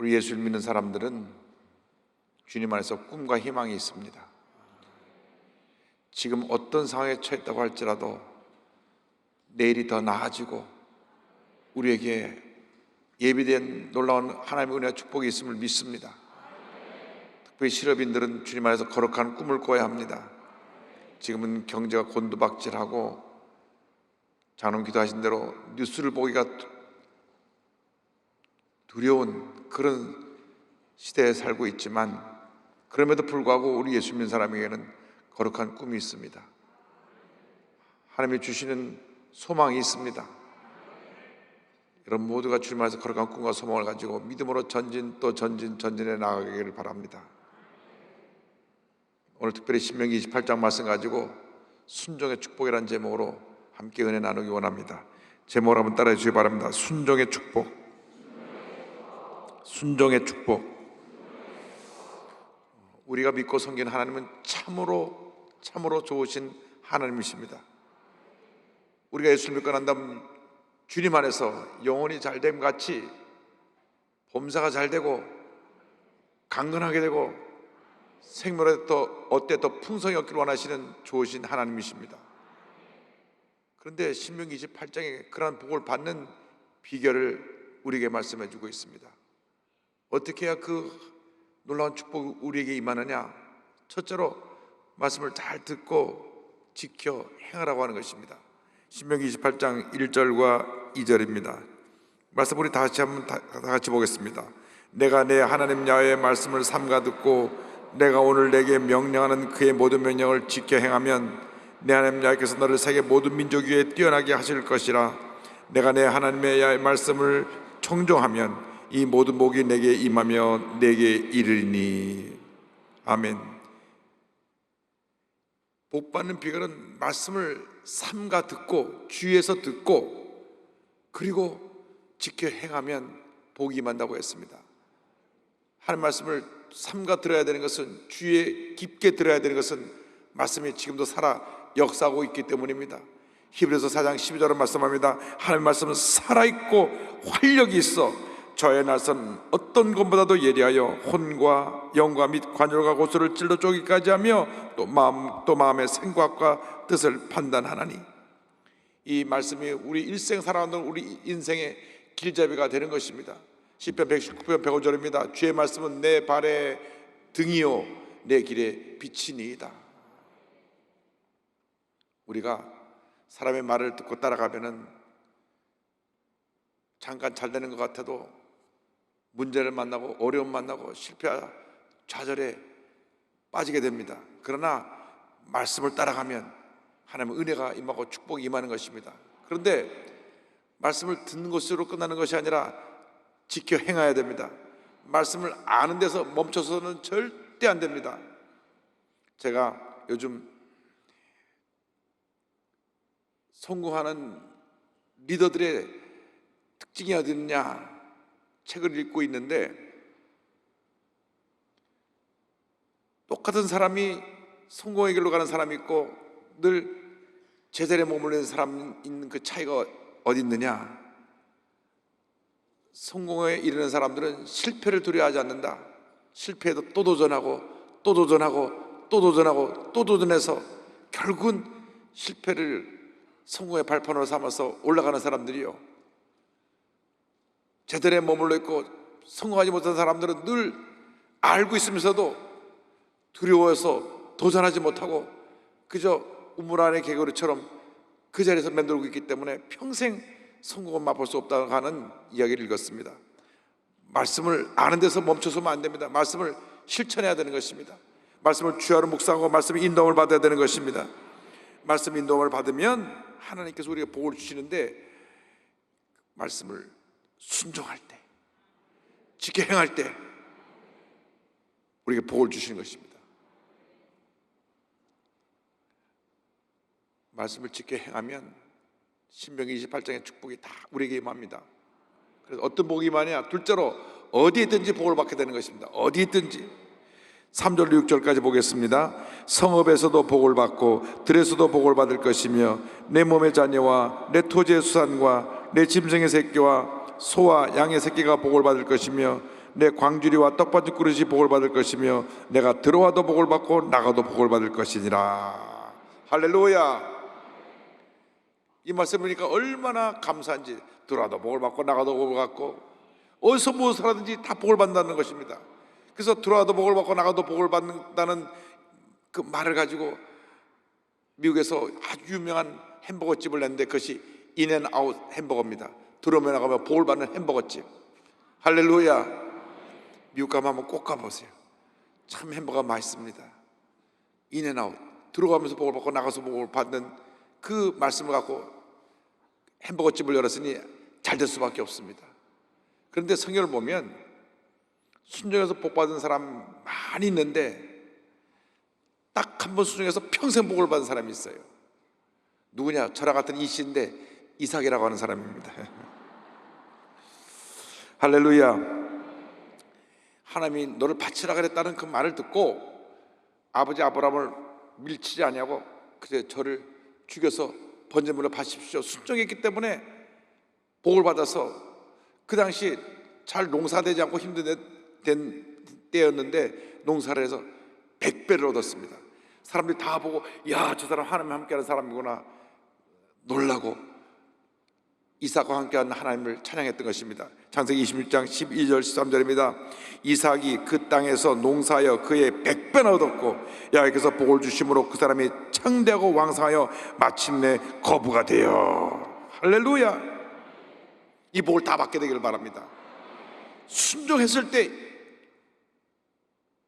우리 예수를 믿는 사람들은 주님 안에서 꿈과 희망이 있습니다. 지금 어떤 상황에 처했다고 할지라도 내일이 더 나아지고 우리에게 예비된 놀라운 하나님의 은혜와 축복이 있음을 믿습니다. 특별히 실업인들은 주님 안에서 거룩한 꿈을 꿔야 합니다. 지금은 경제가 곤두박질하고 장로님 기도하신 대로 뉴스를 보기가 두려운 그런 시대에 살고 있지만, 그럼에도 불구하고 우리 예수 믿는 사람에게는 거룩한 꿈이 있습니다. 하나님이 주시는 소망이 있습니다. 여러분 모두가 주님 안에서 거룩한 꿈과 소망을 가지고 믿음으로 전진 또 전진에 나아가기를 바랍니다. 오늘 특별히 신명기 28장 말씀 가지고 순종의 축복이라는 제목으로 함께 은혜 나누기 원합니다. 제목을 한번 따라해 주시기 바랍니다. 순종의 축복. 순종의 축복. 우리가 믿고 섬기는 하나님은 참으로 좋으신 하나님이십니다. 우리가 예수를 믿고 난 다음 주님 안에서 영혼이 잘됨 같이 범사가 잘 되고 강건하게 되고 생명에 더 풍성히 얻기를 원하시는 좋으신 하나님이십니다. 그런데 신명기 28장에 그러한 복을 받는 비결을 우리에게 말씀해 주고 있습니다. 어떻게 해야 그 놀라운 축복이 우리에게 임하느냐? 첫째로 말씀을 잘 듣고 지켜 행하라고 하는 것입니다. 신명기 28장 1절과 2절입니다. 말씀 우리 다 같이 보겠습니다. 내가 내 하나님 야훼의 말씀을 삼가 듣고 내가 오늘 내게 명령하는 그의 모든 명령을 지켜 행하면 내 하나님 야훼께서 너를 세계 모든 민족 위에 뛰어나게 하실 것이라. 내가 내 하나님의 야훼의 말씀을 청종하면 이 모든 복이 내게 임하며 내게 이르리니. 아멘. 복 받는 비결은 말씀을 삼가 듣고 주위에서 듣고 그리고 지켜 행하면 복이 임한다고 했습니다. 하나님 말씀을 삼가 들어야 되는 것은, 주위에 깊게 들어야 되는 것은 말씀이 지금도 살아 역사하고 있기 때문입니다. 히브리서 4장 12절은 말씀합니다. 하나님 말씀은 살아있고 활력이 있어 저의 날선 어떤 것보다도 예리하여 혼과 영과 및 관절과 고소를 찔러 쪼기까지 하며 또 마음의 생각과 뜻을 판단하나니. 이 말씀이 우리 일생 살아가는 우리 인생의 길잡이가 되는 것입니다. 시편 119편 105절입니다. 주의 말씀은 내 발의 등이요 내 길의 빛이니이다. 우리가 사람의 말을 듣고 따라가면은 잠깐 잘 되는 것 같아도 문제를 만나고 어려움 만나고 실패와 좌절에 빠지게 됩니다. 그러나 말씀을 따라가면 하나님의 은혜가 임하고 축복이 임하는 것입니다. 그런데 말씀을 듣는 것으로 끝나는 것이 아니라 지켜 행해야 됩니다. 말씀을 아는 데서 멈춰서는 절대 안 됩니다. 제가 요즘 성공하는 리더들의 특징이 어디 있느냐 책을 읽고 있는데, 똑같은 사람이 성공의 길로 가는 사람이 있고 늘 제자리에 머물는 사람이 있는 그 차이가 어디 있느냐? 성공에 이르는 사람들은 실패를 두려워하지 않는다. 실패해도 또 도전하고 또 도전하고 또 도전하고 또 도전해서 결국은 실패를 성공의 발판으로 삼아서 올라가는 사람들이요, 제자리에 머물러 있고 성공하지 못한 사람들은 늘 알고 있으면서도 두려워해서 도전하지 못하고 그저 우물 안의 개구리처럼 그 자리에서 맴돌고 있기 때문에 평생 성공은 맛볼 수 없다고 하는 이야기를 읽었습니다. 말씀을 아는 데서 멈춰서면 안 됩니다. 말씀을 실천해야 되는 것입니다. 말씀을 주야로 묵상하고 말씀의 인도함을 받아야 되는 것입니다. 말씀 인도함을 받으면 하나님께서 우리에게 복을 주시는데, 말씀을 순종할 때, 지켜 행할 때 우리에게 복을 주시는 것입니다. 말씀을 지켜 행하면 신명기 28장의 축복이 다 우리에게 임합니다. 그래서 어떤 복이 임하냐? 둘째로 어디에 있든지 복을 받게 되는 것입니다. 어디에 있든지. 3절 6절까지 보겠습니다. 성읍에서도 복을 받고 들에서도 복을 받을 것이며 내 몸의 자녀와 내 토지의 수산과 내 짐승의 새끼와 소와 양의 새끼가 복을 받을 것이며 내 광주리와 떡받침 그릇이 복을 받을 것이며 내가 들어와도 복을 받고 나가도 복을 받을 것이니라. 할렐루야. 이 말씀 보니까 얼마나 감사한지. 들어와도 복을 받고 나가도 복을 받고 어디서 무엇을 하든지 다 복을 받는다는 것입니다. 그래서 들어와도 복을 받고 나가도 복을 받는다는 그 말을 가지고 미국에서 아주 유명한 햄버거 집을 냈는데 그것이 인앤아웃 햄버거입니다. 들어오면 나가면 복을 받는 햄버거집. 할렐루야. 미국 가면 한번 꼭 가보세요. 참 햄버거가 맛있습니다. 인앤아웃, 들어가면서 복을 받고 나가서 복을 받는 그 말씀을 갖고 햄버거집을 열었으니 잘 될 수밖에 없습니다. 그런데 성경을 보면 순종해서 복 받은 사람 많이 있는데 딱 한 번 순종해서 평생 복을 받은 사람이 있어요. 누구냐? 저랑 같은 이씨인데 이삭이라고 하는 사람입니다. 할렐루야. 하나님이 너를 바치라 그랬다는 그 말을 듣고 아버지 아브라함을 밀치지 아니하고 그래 저를 죽여서 번제물을 바치십시오 순종했기 때문에 복을 받아서 그 당시 잘 농사되지 않고 힘든 때였는데 농사를 해서 100배를 얻었습니다. 사람들이 다 보고 야, 저 사람 하나님과 함께하는 사람이구나 놀라고 이삭과 함께하는 하나님을 찬양했던 것입니다. 창세기 26장 12절 13절입니다. 이삭이 그 땅에서 농사하여 그의 100배나 얻었고 야훼께서 복을 주심으로 그 사람이 창대하고 왕성하여 마침내 거부가 되어. 할렐루야. 이 복을 다 받게 되기를 바랍니다. 순종했을 때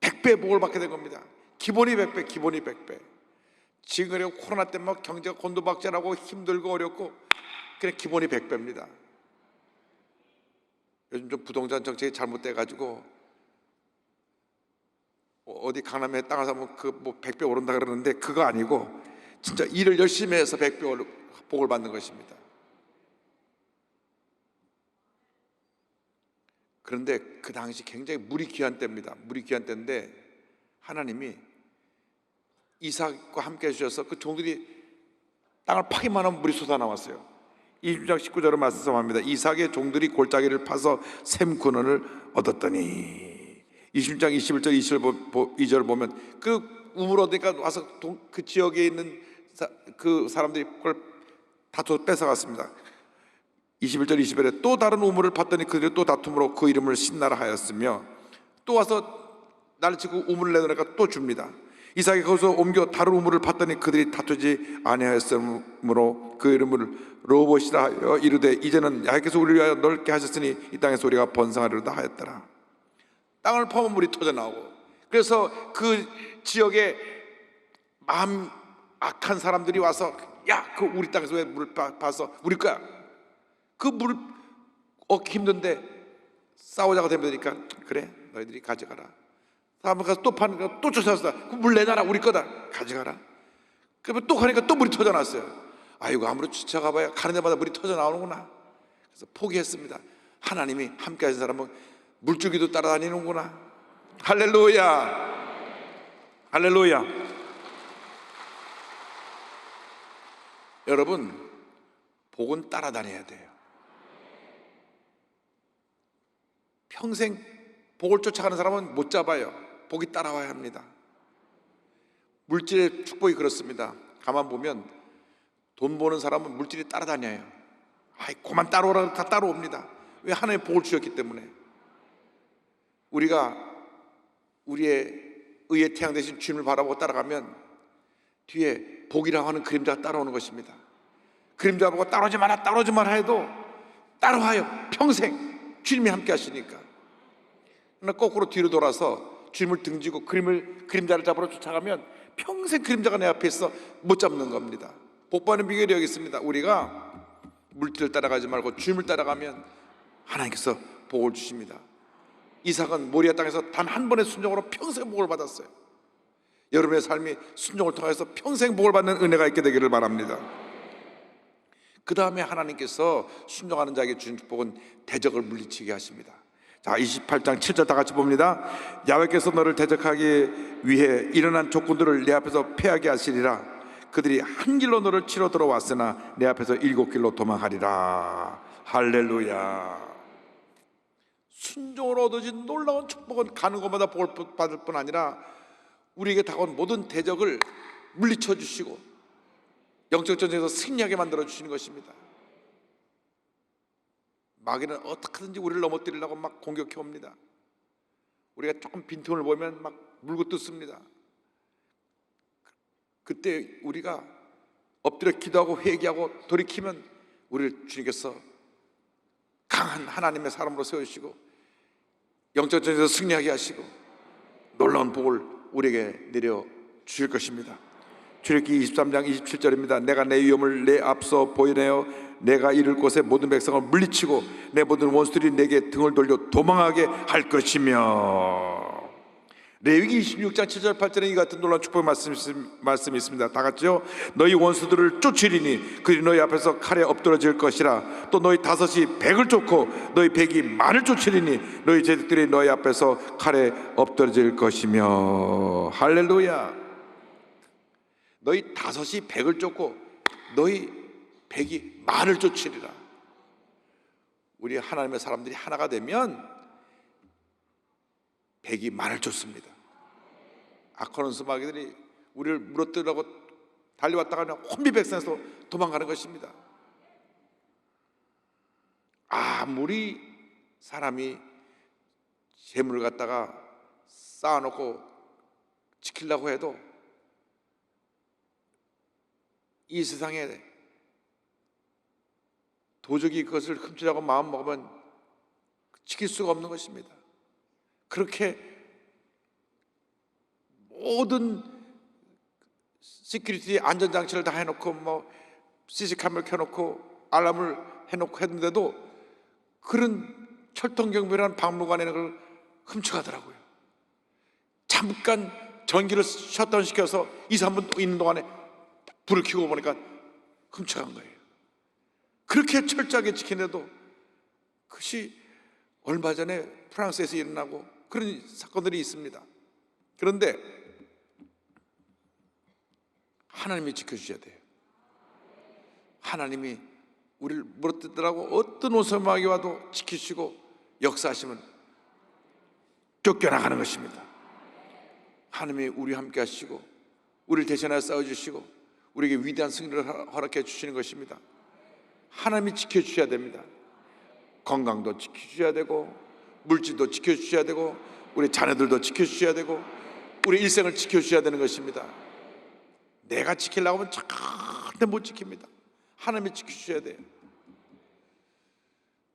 100배 복을 받게 된 겁니다. 기본이 100배, 기본이 100배. 지금 그리고 코로나 때문에 경제가 곤두박질하고 힘들고 어렵고 그냥 기본이 100배입니다. 요즘 좀 부동산 정책이 잘못돼가지고 어디 강남에 땅을 사면 그 뭐 100배 오른다 그러는데 그거 아니고 진짜 일을 열심히 해서 100배 복을 받는 것입니다. 그런데 그 당시 굉장히 물이 귀한 때입니다. 물이 귀한 때인데 하나님이 이삭과 함께 해주셔서 그 종들이 땅을 파기만 하면 물이 솟아나왔어요. 20장 19절을 말씀합니다. 이삭의 종들이 골짜기를 파서 샘 근원을 얻었더니 20장 21절 22절 보면 그 우물 얻으니까 와서 그 지역에 있는 그 사람들이 그걸 다 뺏어갔습니다. 21절 20절에 또 다른 우물을 팠더니 그들이 또 다툼으로 그 이름을 신나라 하였으며 또 와서 날을 치고 우물을 내놓으니까 또 줍니다. 이삭이 거기서 옮겨 다른 우물을 팠더니 그들이 다투지 아니하였으므로 그 이름을 로봇이라 하여 이르되 이제는 야훼께서 우리를 위하여 넓게 하셨으니 이 땅에서 우리가 번성하리로다 하였더라. 땅을 파면 물이 터져 나오고 그래서 그 지역에 마음 악한 사람들이 와서 야, 그 우리 땅에서 왜 물을 파서 우리 거야. 그 물 얻기 힘든데 싸우자고 되니까 그래 너희들이 가져가라. 다음에 가서 또 파니까 또 쫓아왔어. 그 물 내놔라 우리 거다 가져가라. 그러면 또 가니까 또 물이 터져나왔어요. 아이고 아무리 쫓아가봐야 가는 데마다 물이 터져 나오는구나. 그래서 포기했습니다. 하나님이 함께 하신 사람은 물줄기도 따라다니는구나. 할렐루야. 할렐루야. 여러분 복은 따라다녀야 돼요. 평생 복을 쫓아가는 사람은 못 잡아요. 복이 따라와야 합니다. 물질의 축복이 그렇습니다. 가만 보면 돈 버는 사람은 물질이 따라다녀요. 아이 그만 따라오라 다 따라옵니다. 왜? 하나님의 복을 주셨기 때문에. 우리가 우리의 의의 태양 대신 주님을 바라보고 따라가면 뒤에 복이라고 하는 그림자가 따라오는 것입니다. 그림자 보고 따라오지 마라 따라오지 마라 해도 따라와요. 평생 주님이 함께 하시니까. 그러나 거꾸로 뒤로 돌아서 주님을 등지고 그림자를 잡으러 쫓아가면 평생 그림자가 내 앞에 있어 못 잡는 겁니다. 복받는 비결이 여기 있습니다. 우리가 물질을 따라가지 말고 주님을 따라가면 하나님께서 복을 주십니다. 이삭은 모리아 땅에서 단 한 번의 순종으로 평생 복을 받았어요. 여러분의 삶이 순종을 통해서 평생 복을 받는 은혜가 있게 되기를 바랍니다. 그 다음에 하나님께서 순종하는 자에게 주신 축복은 대적을 물리치게 하십니다. 자, 28장 7절 다 같이 봅니다. 야훼께서 너를 대적하기 위해 일어난 적군들을 내 앞에서 패하게 하시리라. 그들이 한 길로 너를 치러 들어왔으나 내 앞에서 7길로 도망하리라. 할렐루야. 순종으로 얻어진 놀라운 축복은 가는 곳마다 복을 받을 뿐 아니라 우리에게 다가온 모든 대적을 물리쳐 주시고 영적 전쟁에서 승리하게 만들어 주시는 것입니다. 마귀는 어떻게든지 우리를 넘어뜨리려고 막 공격해 옵니다. 우리가 조금 빈틈을 보면 막 물고 뜯습니다. 그때 우리가 엎드려 기도하고 회개하고 돌이키면 우리를 주님께서 강한 하나님의 사람으로 세우시고 영적 전쟁에서 승리하게 하시고 놀라운 복을 우리에게 내려 주실 것입니다. 출애굽기 23장 27절입니다. 내가 내 위엄을 내 앞서 보이내어 내가 이를 곳에 모든 백성을 물리치고 내 모든 원수들이 내게 등을 돌려 도망하게 할 것이며. 레위기 26장 7절 8절에 이 같은 놀라운 축복의 말씀이 있습니다. 다 같이요. 너희 원수들을 쫓으리니 그들이 너희 앞에서 칼에 엎드러질 것이라. 또 너희 다섯이 백을 쫓고 너희 백이 만을 쫓으리니 너희 제국들이 너희 앞에서 칼에 엎드러질 것이며. 할렐루야. 너희 다섯이 백을 쫓고 너희 백이 만을 쫓으리라. 우리 하나님의 사람들이 하나가 되면 백이 만을 쫓습니다. 아코론스 마귀들이 우리를 물어뜯으려고 달려왔다가 혼비백산에서 도망가는 것입니다. 아무리 사람이 재물을 갖다가 쌓아놓고 지키려고 해도 이 세상에 도적이 그것을 훔치려고 마음 먹으면 지킬 수가 없는 것입니다. 그렇게 모든 시큐리티 안전장치를 다 해놓고 뭐 CC카메라 켜놓고 알람을 해놓고 했는데도 그런 철통경비라는 박물관에는 그걸 훔쳐가더라고요. 잠깐 전기를 셧다운 시켜서 2, 3분 있는 동안에 불을 켜고 보니까 훔쳐간 거예요. 그렇게 철저하게 지키는데도 그것이 얼마 전에 프랑스에서 일어나고 그런 사건들이 있습니다. 그런데 하나님이 지켜주셔야 돼요. 하나님이 우리를 물어뜯으라고 어떤 원수마귀 와도 지키시고 역사하시면 쫓겨나가는 것입니다. 하나님이 우리와 함께 하시고 우리를 대신하여 싸워주시고 우리에게 위대한 승리를 허락해 주시는 것입니다. 하나님이 지켜주셔야 됩니다. 건강도 지켜주셔야 되고 물질도 지켜주셔야 되고 우리 자녀들도 지켜주셔야 되고 우리 일생을 지켜주셔야 되는 것입니다. 내가 지키려고 하면 절대 못 지킵니다. 하나님이 지켜주셔야 돼요.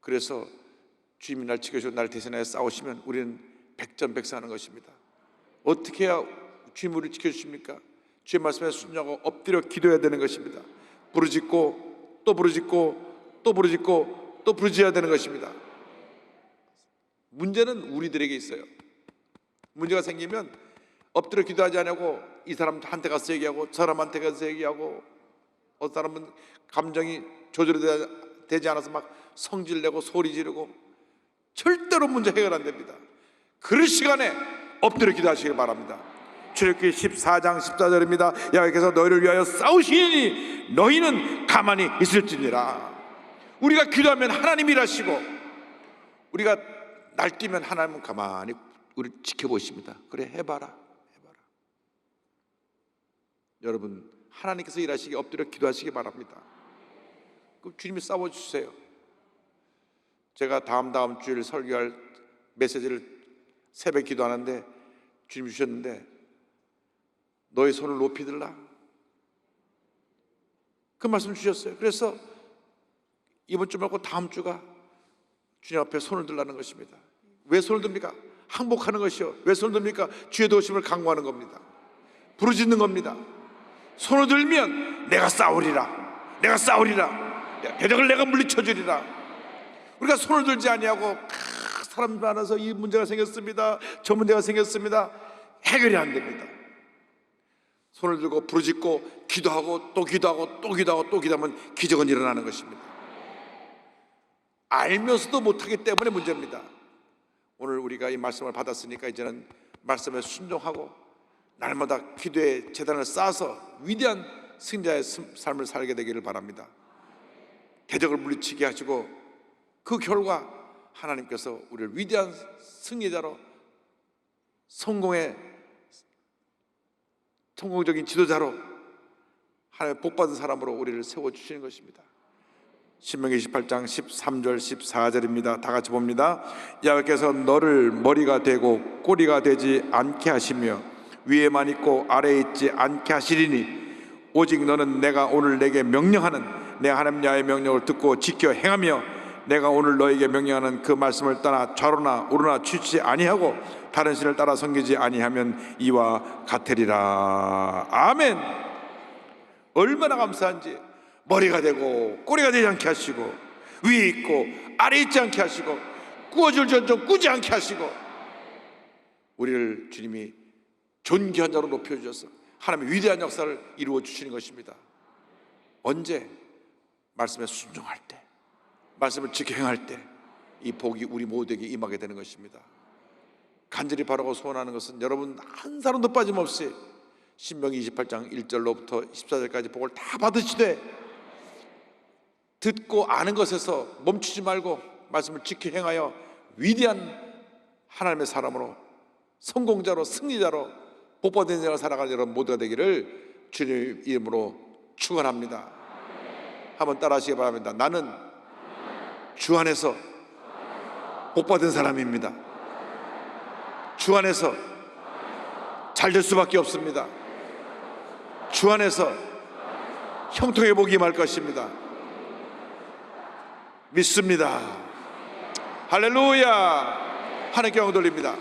그래서 주님이 날 지켜주고 날 대신하여 싸우시면 우리는 백전백승하는 것입니다. 어떻게 해야 주님이 우리를 지켜주십니까? 주의 말씀에 순종하고 엎드려 기도해야 되는 것입니다. 부르짖고 또 부르짖고 또 부르짖고 또 부르짖어야 되는 것입니다. 문제는 우리들에게 있어요. 문제가 생기면 엎드려 기도하지 않냐고 이 사람한테 가서 얘기하고 저 사람한테 가서 얘기하고 어떤 사람은 감정이 조절이 되지 않아서 막 성질내고 소리 지르고 절대로 문제 해결 안 됩니다. 그럴 시간에 엎드려 기도하시길 바랍니다. 출애굽기 14장 14절입니다. 여호와께서 너희를 위하여 싸우시니 너희는 가만히 있을지니라. 우리가 기도하면 하나님이 일하시고 우리가 날뛰면 하나님은 가만히 우리를 지켜보십니다. 그래 해봐라. 여러분 하나님께서 일하시기 엎드려 기도하시기 바랍니다. 그럼 주님이 싸워주세요. 제가 다음 주일 설교할 메시지를 새벽 기도하는데 주님 주셨는데 너의 손을 높이 들라 그 말씀 주셨어요. 그래서 이번 주 말고 다음 주가 주님 앞에 손을 들라는 것입니다. 왜 손을 듭니까? 항복하는 것이요. 왜 손을 듭니까? 주의 도우심을 간구하는 겁니다. 부르짖는 겁니다. 손을 들면 내가 싸우리라. 대적을 내가 물리쳐주리라. 우리가 손을 들지 아니하고 사람 많아서 이 문제가 생겼습니다. 저 문제가 생겼습니다. 해결이 안 됩니다. 손을 들고 부르짖고 기도하고 또 기도하고 또 기도하고 또 기도하면 기적은 일어나는 것입니다. 알면서도 못하기 때문에 문제입니다. 오늘 우리가 이 말씀을 받았으니까 이제는 말씀에 순종하고 날마다 기도의 재단을 쌓아서 위대한 승자의 삶을 살게 되기를 바랍니다. 대적을 물리치게 하시고 그 결과 하나님께서 우리를 위대한 승리자로, 성공적인 지도자로, 하나님의 복받은 사람으로 우리를 세워주시는 것입니다. 신명기 28장 13절 14절입니다. 다 같이 봅니다. 여호와께서 너를 머리가 되고 꼬리가 되지 않게 하시며 위에만 있고 아래에 있지 않게 하시리니 오직 너는 내가 오늘 내게 명령하는 내 하나님 야훼의 명령을 듣고 지켜 행하며 내가 오늘 너에게 명령하는 그 말씀을 떠나 좌로나 우로나 취치 아니하고 다른 신을 따라 섬기지 아니하면 이와 같으리라. 아멘. 얼마나 감사한지. 머리가 되고 꼬리가 되지 않게 하시고 위에 있고 아래에 있지 않게 하시고 꾸어줄 전좀 꾸지 않게 하시고 우리를 주님이 존귀한 자로 높여주셔서 하나님의 위대한 역사를 이루어 주시는 것입니다. 언제? 말씀에 순종할 때, 말씀을 지켜 행할 때 이 복이 우리 모두에게 임하게 되는 것입니다. 간절히 바라고 소원하는 것은 여러분 한 사람도 빠짐없이 신명기 28장 1절로부터 14절까지 복을 다 받으시되 듣고 아는 것에서 멈추지 말고 말씀을 지켜 행하여 위대한 하나님의 사람으로, 성공자로, 승리자로, 복받은 인생을 살아가는 여러분 모두가 되기를 주님 이름으로 축원합니다. 한번 따라 하시기 바랍니다. 나는 주 안에서 복받은 사람입니다. 주 안에서 잘 될 수밖에 없습니다. 주 안에서 형통의 복이 임할 것입니다. 믿습니다. 할렐루야. 하나님께 영광 돌립니다.